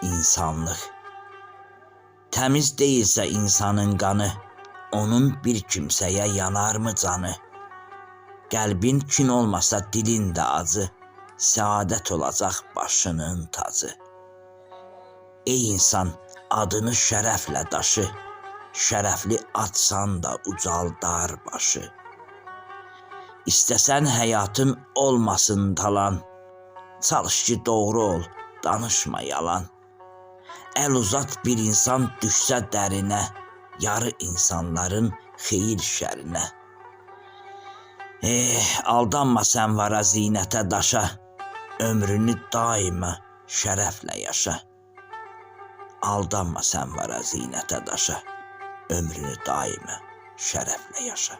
insanlıq. Təmiz deyilsə insanın qanı, onun bir kimsəyə yanarmı canı? Qəlbin kin olmasa dilin də acı, səadət olacaq başının tacı. Ey insan, adını şərəflə daşı, şərəfli atsan da ucaldar başı. İstəsən həyatın olmasın talan, çalış ki doğru ol, danışma yalan. Əl uzat bir insan düşsə dərinə, yarı insanların xeyir şərinə. Aldanma sən vara zinətə daşa, ömrünü daima şərəflə yaşa. Aldanma sən vara zinətə daşa, ömrünü daima şərəflə yaşa.